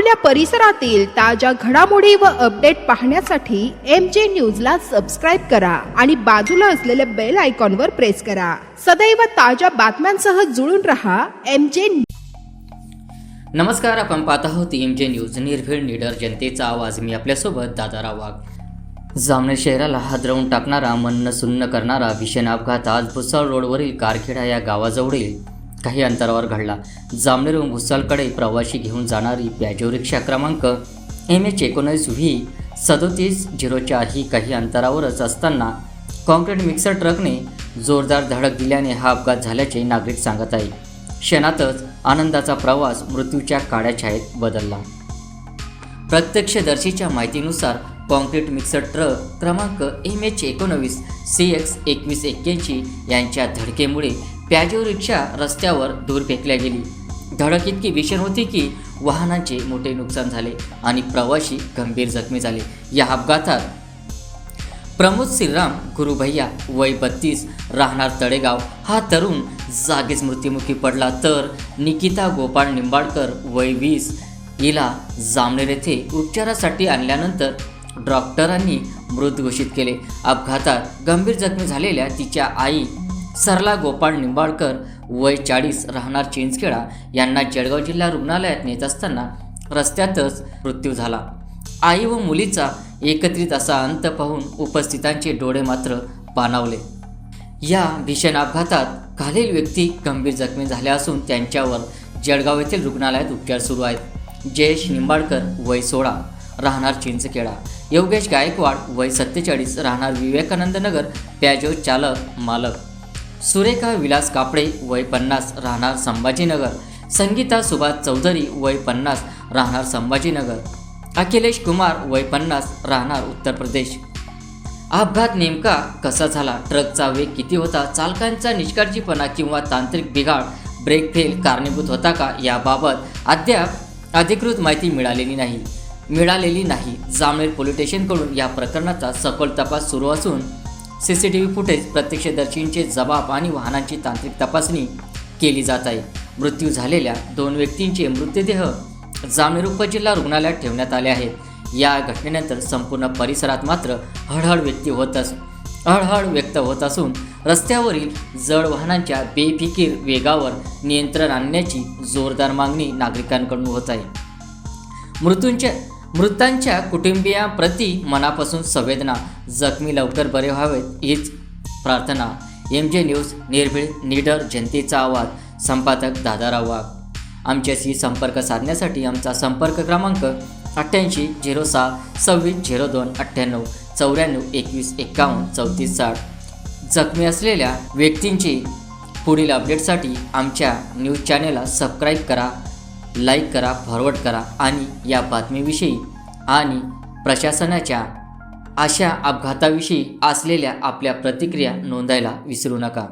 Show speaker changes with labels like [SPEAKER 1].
[SPEAKER 1] आपल्या परिसरातील ताज्या घडामोडी व अपडेट पाहण्यासाठी MJ न्यूजला सबस्क्राईब करा आणि बाजूला असलेल्या बेल आयकॉनवर प्रेस करा। सदैव ताज्या बातम्यांसह जुळून रहा MJ।
[SPEAKER 2] नमस्कार, आपण पाहत आहोत MJ न्यूज, निर्भीड निडर जनतेचा आवाज। मी आपल्यासोबत दादाराव वाघ। जामनेर शहराला हादरवून टाकणारा, मन न सुन्न करणारा भीषण अपघात आज भुसावळ रोडवरील कारखेडा या गावाजवळील काही अंतरावर घडला। जामनेरहून भुसावळकडे प्रवासी घेऊन जाणारी पॅजो रिक्षा क्रमांक MH19V3704 ही काही अंतरावरच असताना कॉन्क्रीट मिक्सर ट्रकने जोरदार धडक दिल्याने हा अपघात झाल्याचे नागरिक सांगत आहे। क्षणातच आनंदाचा प्रवास मृत्यूच्या काळ्या छायेत बदलला। प्रत्यक्षदर्शीच्या माहितीनुसार कॉन्क्रीट मिक्सर ट्रक क्रमांक MH19CX2181 यांच्या धडकेमुळे पॅजो रिक्षा रस्त्यावर दूर फेकल्या गेली। धडक इतकी भीषण होती की वाहनांचे मोठे नुकसान झाले आणि प्रवासी गंभीर जखमी झाले। या अपघातात प्रमोद श्रीराम गुरुभैया वय 32 राहणार तळेगाव हा तरुण जागीच मृत्युमुखी पडला, तर निकिता गोपाळ निंबाळकर वय 20 हिला जामनेर येथे उपचारासाठी आणल्यानंतर डॉक्टरांनी मृत घोषित केले। अपघातात गंभीर जखमी झालेल्या तिच्या आई सरला गोपाळ निंबाळकर वय 40 राहणार चिंचखेडा यांना जळगाव जिल्हा रुग्णालयात नेत असताना रस्त्यातच मृत्यू झाला। आई व मुलीचा एकत्रित असा अंत पाहून उपस्थितांचे डोळे मात्र पाणावले। या भीषण अपघातात खालील व्यक्ती गंभीर जखमी झाल्या असून त्यांच्यावर जळगाव येथील रुग्णालयात उपचार सुरू आहेत। जयेश निंबाळकर वय 16 राहणार चिंचखेडा, योगेश गायकवाड वय 47 राहणार विवेकानंद नगर पॅजो चालक मालक, सुरेखा विलास कापडे वय 50 राहणार संभाजीनगर, संगीता सुभाष चौधरी वय 50 राहणार संभाजीनगर, अखिलेश कुमार वय 50 राहणार उत्तर प्रदेश। अपघात नेमका कसा झाला, ट्रकचा वेग किती होता, चालकांचा निष्काळजीपणा किंवा तांत्रिक बिघाड ब्रेक फेल कारणीभूत होता का, याबाबत अद्याप अधिकृत माहिती मिळालेली नाही। जामनेर पोलीस स्टेशनकडून या प्रकरणाचा सखोल तपास सुरू असून CCTV फुटेज, प्रत्यक्षदर्शींचे जबाब आणि वाहनांची तांत्रिक तपासणी केली जात आहे। मृत्यू झालेल्या 2 व्यक्तींचे मृतदेह जामनेर उपजिल्हा रुग्णालयात ठेवण्यात आले आहेत। या घटनेनंतर संपूर्ण परिसरात मात्र हळहळ व्यक्त होत असून रस्त्यावरील जड वाहनांच्या बेफिकीर वेगावर नियंत्रण आणण्याची जोरदार मागणी नागरिकांकडून होत आहे। मृतांच्या कुटुंबियांप्रती मनापासून संवेदना, जखमी लवकर बरे व्हावेत हीच प्रार्थना। MJ न्यूज, निर्भीड निडर जनतेचा आवाज। संपादक दादाराव वाघ। आमच्याशी संपर्क साधण्यासाठी आमचा संपर्क क्रमांक 88 06 26 02 98 94 21 51 34 60। जखमी असलेल्या व्यक्तींची पुढील अपडेटसाठी आमच्या न्यूज चॅनेलला सबस्क्राईब करा, लाईक करा, फॉरवर्ड करा आणि या बातमीविषयी आणि प्रशासनाच्या अशा अपघाताविषयी असलेल्या आपल्या प्रतिक्रिया नोंदायला विसरू नका।